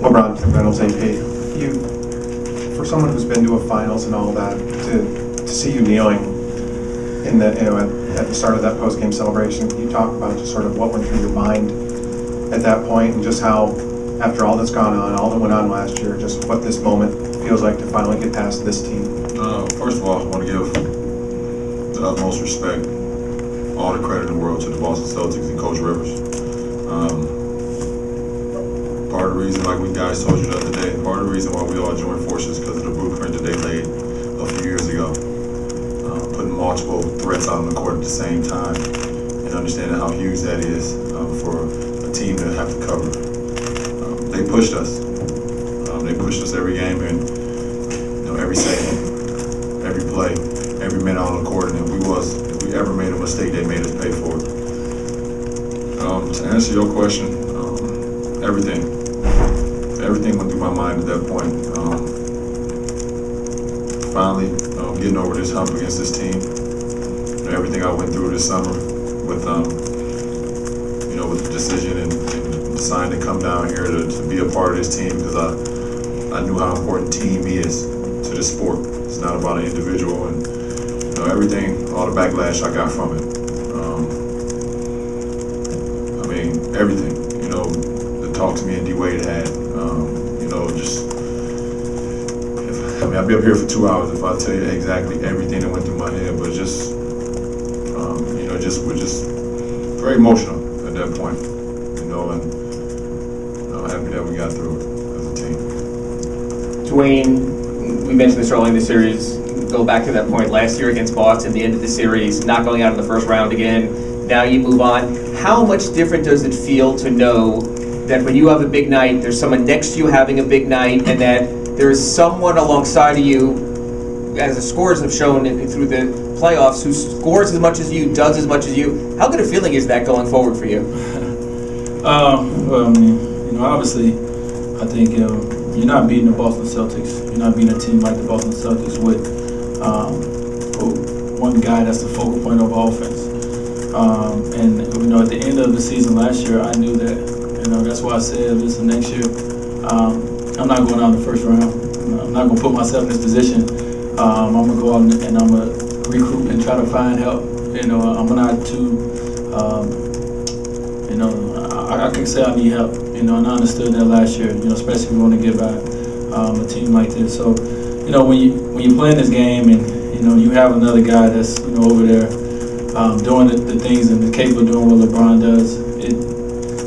LeBron Reynolds, AP. For someone who's been to a finals and all that, to see you kneeling in the at the start of that post-game celebration, can you talk about just sort of what went through your mind at that point, and just how, after all that's gone on, all that went on last year, just what this moment feels like to finally get past this team? First of all, I want to give the utmost respect, all the credit in the world to the Boston Celtics and Coach Rivers. Part of the reason, like we guys told you the other day, part of the reason why we all joined forces because of the blueprint that they laid a few years ago. Putting multiple threats out on the court at the same time and understanding how huge that is for a team to have to cover. They pushed us. They pushed us every game and every second, every play, every minute on the court. And if we ever made a mistake, they made us pay for it. To answer your question, everything went through my mind at that point. Finally, getting over this hump against this team. Everything I went through this summer with with the decision and deciding to come down here to be a part of this team, because I knew how important team is to this sport. It's not about an individual, and everything, all the backlash I got from it. Everything. The talks me and Dwyane had. I'd be up here for 2 hours if I tell you exactly everything that went through my head, but we're just very emotional at that point, and I'm happy that we got through it as a team. Dwyane, we mentioned this early in the series. Go back to that point last year against Boston, the end of the series, not going out in the first round again. Now you move on. How much different does it feel to know that when you have a big night, there's someone next to you having a big night, and that there is someone alongside of you, as the scores have shown through the playoffs, who scores as much as you, does as much as you? How good a feeling is that going forward for you? Obviously, I think you're not beating the Boston Celtics. You're not beating a team like the Boston Celtics with one guy that's the focal point of offense. At the end of the season last year, I knew that. That's why I said, listen, next year, I'm not going out in the first round. I'm not going to put myself in this position. I'm going to go out and I'm going to recruit and try to find help. I'm not too, I can say I need help. And I understood that last year, especially if you want to get by a team like this. So, when you play in this game and, you have another guy that's, over there doing the things and capable of doing what LeBron does,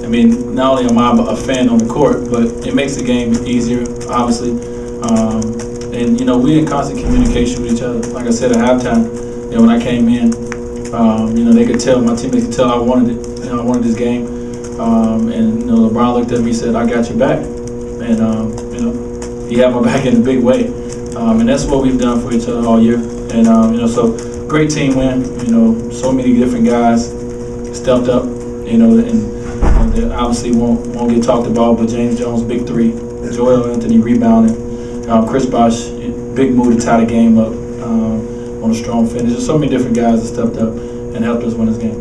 not only am I a fan on the court, but it makes the game easier, obviously. We're in constant communication with each other. Like I said at halftime, when I came in, they could tell, my teammates could tell I wanted it. I wanted this game. LeBron looked at me and said, "I got your back." And, he had my back in a big way. And that's what we've done for each other all year. And, so great team win. So many different guys stepped up, and they obviously won't get talked about, but James Jones, big three. Joel Anthony rebounding. Chris Bosh, big move to tie the game up on a strong finish. There's so many different guys that stepped up and helped us win this game.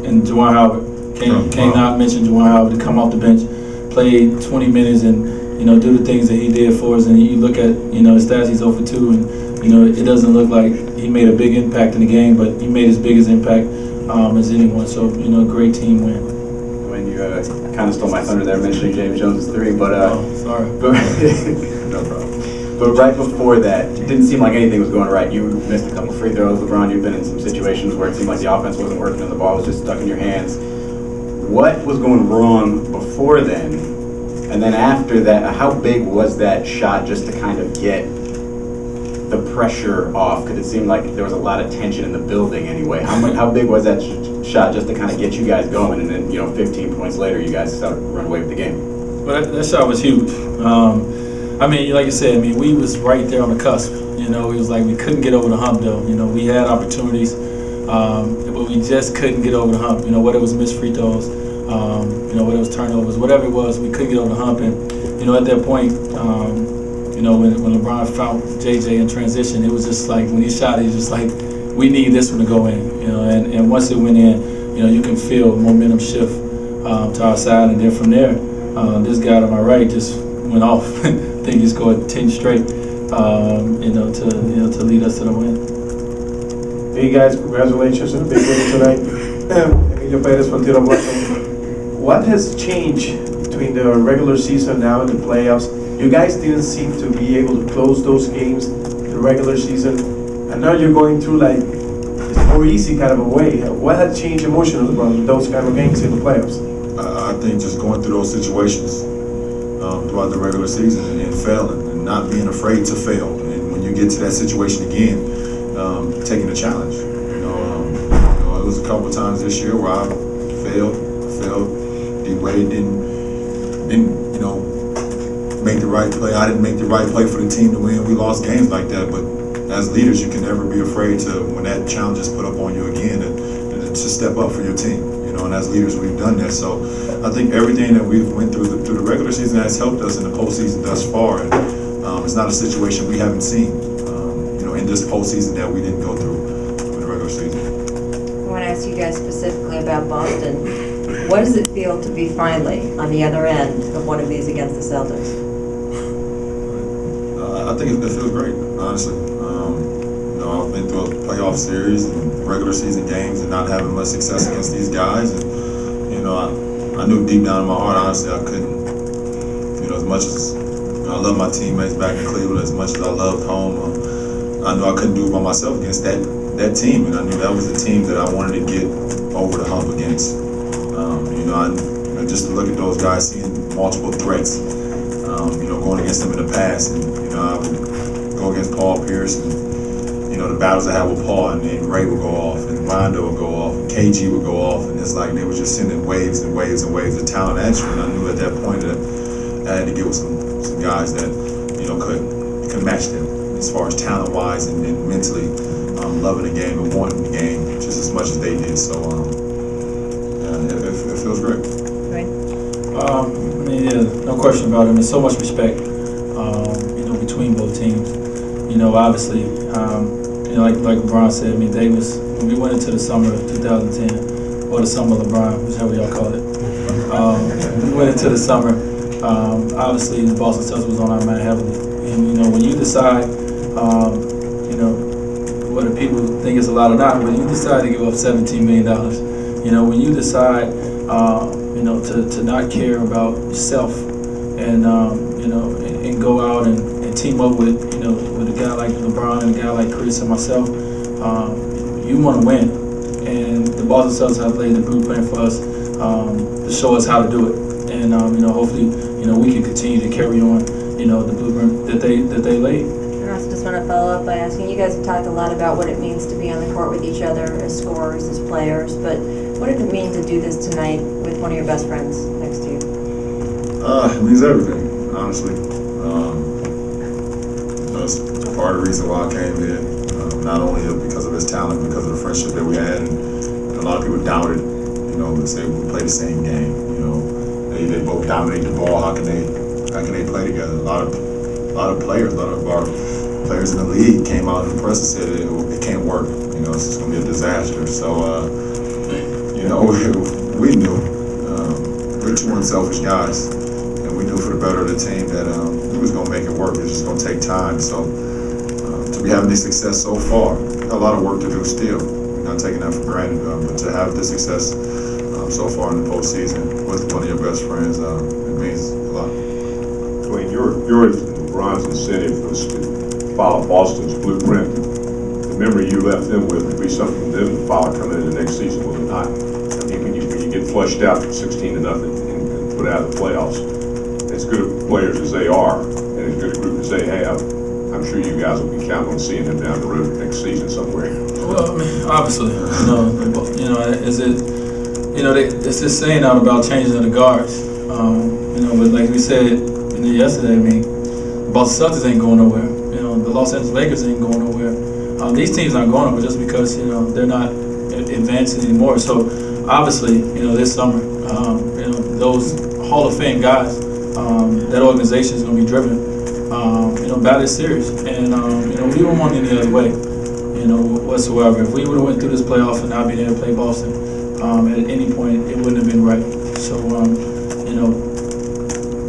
And Dwyane Howard. Can't not mention Dwyane Howard to come off the bench, play 20 minutes and, do the things that he did for us. And you look at, his stats, he's 0 for 2, and, it doesn't look like he made a big impact in the game, but he made his biggest impact as anyone. So, great team win. When you kind of stole my thunder there mentioning James Jones' three, but sorry. No problem. But right before that, it didn't seem like anything was going right. You missed a couple free throws. LeBron, you've been in some situations where it seemed like the offense wasn't working and the ball was just stuck in your hands. What was going wrong before then? And then after that, how big was that shot just to kind of get the pressure off? Because it seemed like there was a lot of tension in the building anyway. How big was that shot just to kind of get you guys going? And then, 15 points later, you guys started to run away with the game. Well, that shot was huge. Like you said, we was right there on the cusp. It was like we couldn't get over the hump, though. We had opportunities, but we just couldn't get over the hump. Whether it was missed free throws, whether it was turnovers, whatever it was, we couldn't get over the hump. And, at that point, when LeBron found JJ in transition, it was just like when he shot, he was just like, we need this one to go in. And once it went in, you can feel momentum shift to our side, and then from there, This guy to my right just went off. I think he scored 10 straight, to lead us to the win. Hey guys, congratulations on a big win tonight. Emilio Perez from Tiro Blanco. What has changed between the regular season now and the playoffs? You guys didn't seem to be able to close those games the regular season, and now you're going through like it's more easy kind of a way. What had changed emotionally from those kind of games in the playoffs? I think just going through those situations throughout the regular season and failing and not being afraid to fail. And when you get to that situation again, taking the challenge. It was a couple of times this year where I failed. D-Wade didn't make the right play. I didn't make the right play for the team to win. We lost games like that. But as leaders, you can never be afraid to, when that challenge is put up on you again, to step up for your team. And as leaders, we've done that. So I think everything that we've went through the regular season has helped us in the postseason thus far. And it's not a situation we haven't seen, in this postseason that we didn't go through in the regular season. I want to ask you guys specifically about Boston. What does it feel to be finally on the other end of one of these against the Celtics? I think it feels great, honestly. I've been through a playoff series and regular season games and not having much success against these guys. And, I knew deep down in my heart, honestly, I couldn't, as much as I love my teammates back in Cleveland, as much as I loved home, I knew I couldn't do it by myself against that team. And I knew that was the team that I wanted to get over the hump against. Just to look at those guys, seeing multiple threats, going against them in the past. And, I would go against Paul Pierce and, the battles I had with Paul, and then Ray would go off, and Rondo would go off, and KG would go off, and it's like they were just sending waves and waves and waves of talent at you. And I knew at that point that I had to get with some guys that, could match them as far as talent-wise and mentally loving the game and wanting the game just as much as they did. So it feels great. Right. No question about it. There's so much respect, between both teams. Obviously, like LeBron said, Davis, when we went into the summer of 2010, or the summer of LeBron, whichever y'all call it, we went into the summer, obviously the Boston Celtics was on our mind heavily. And, when you decide, whether people think it's a lot or not, when you decide to give up $17 million, when you decide, to not care about yourself and, and go out and team up with a guy like LeBron and a guy like Chris and myself, you want to win. And the Boston Celtics have laid the blueprint for us to show us how to do it. And, hopefully, we can continue to carry on, the blueprint that they laid. And I also just want to follow up by asking, you guys have talked a lot about what it means to be on the court with each other as scorers, as players, but what did it mean to do this tonight with one of your best friends next to you? It means everything, honestly. It's part of the reason why I came here, not only because of his talent, because of the friendship that we had, and a lot of people doubted, they say we play the same game, they both dominate the ball, how can they play together? A lot of players, a lot of our players in the league came out in the press and said it can't work, it's just going to be a disaster. So, we knew, we're two unselfish guys, and we knew for the better of the team that we was going to make it work. It's just going to take time. So to be having this success so far, a lot of work to do still. We're not taking that for granted, but to have this success so far in the postseason with one of your best friends, it means a lot. Dwyane, yours and LeBron's incentive was to follow Boston's blueprint. The memory you left them with would be something for them to follow coming into the next season, will it not? I mean, when you get flushed out 16-0 and put out of the playoffs, as good of players as they are, and as good a group as they have, I'm sure you guys will be counting on seeing them down the road next season somewhere. Well, obviously, is it, it's this saying out about changing the guards, but like we said yesterday, the Boston Celtics ain't going nowhere. The Los Angeles Lakers ain't going nowhere. These teams aren't going nowhere just because they're not advancing anymore. So obviously, this summer, those Hall of Fame guys, that organization is going to be driven, by this series, and we don't want any other way, whatsoever. If we would have went through this playoff and not been able to play Boston, at any point, it wouldn't have been right. So,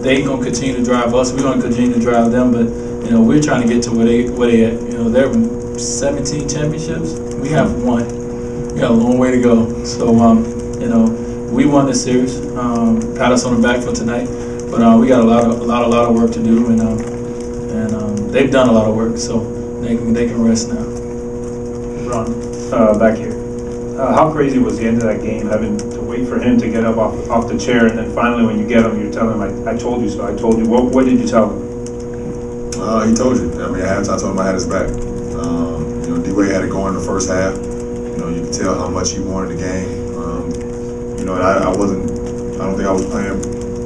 they gonna continue to drive us. We're gonna continue to drive them, but you know, we're trying to get to where they at. You know, they're 17 championships. We have one. We got a long way to go. So you know, we won this series. Pat us on the back for tonight, but we got a lot of work to do, and they've done a lot of work, so they can rest now. Ron, back here. How crazy was the end of that game, having to wait for him to get up off the chair, and then finally when you get him, you're telling him, I told you so, I told you. What did you tell him? He told you. I mean, at halftime, I told him I had his back. You know, Dwyane had it going in the first half. You know, you could tell how much he wanted the game. You know, I don't think I was playing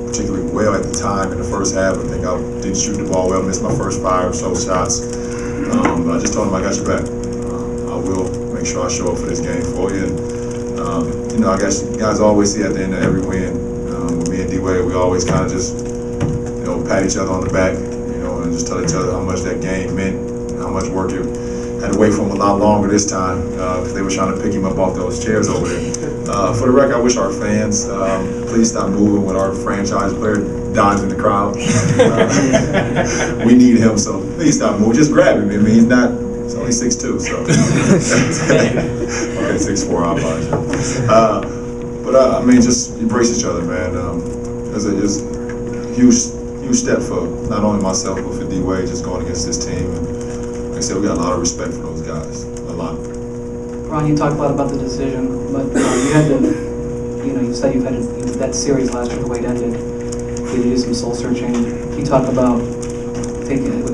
particularly well at the time in the first half. I think I didn't shoot the ball well, missed my first 5 or so shots. But I just told him I got your back. I will make sure I show up for this game for you. And, you know, I guess you guys always see at the end of every win, with me and Dwyane, we always kind of just, you know, pat each other on the back, you know, and just tell each other how much that game meant, and how much work it had to wait for him a lot longer this time, because they were trying to pick him up off those chairs over there. For the record, I wish our fans, please stop moving when our franchise player dives in the crowd. We need him, so please stop moving. Just grab him. I mean, he's only 6'2", so. Okay, 6'4", I apologize. But I mean, just embrace each other, man. It's a huge step for not only myself, but for Dwyane just going against this team. And like I said, we got a lot of respect for those guys, a lot. Ron, you talked a lot about the decision, but you had to, you know, you said you had that series last year, the way it ended. You did some soul searching. You talked about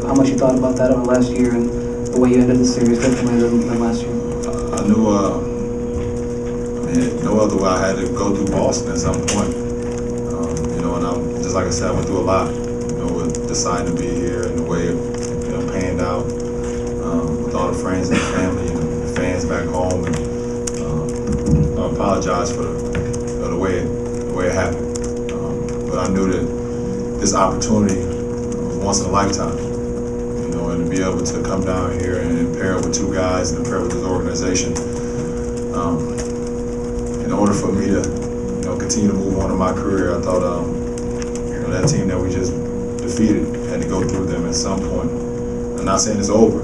how much you thought about that over last year and the way you ended the series differently than last year. I knew, no other way. I had to go through Boston at some point. You know, and just like I said, I went through a lot. You know, with deciding to be here and the way it, you know, panned out with all the friends and family and the fans back home. And I apologize for the way it happened. But I knew that this opportunity was once in a lifetime. You know, and to be able to come down here and pair with 2 guys and pair with this organization. In order for me to, you know, continue to move on in my career, I thought, you know, that team that we just defeated had to go through them at some point. I'm not saying it's over.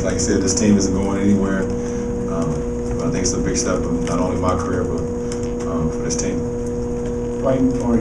Like I said, this team isn't going anywhere. But I think it's a big step of not only my career, but for this team. Dwyane, or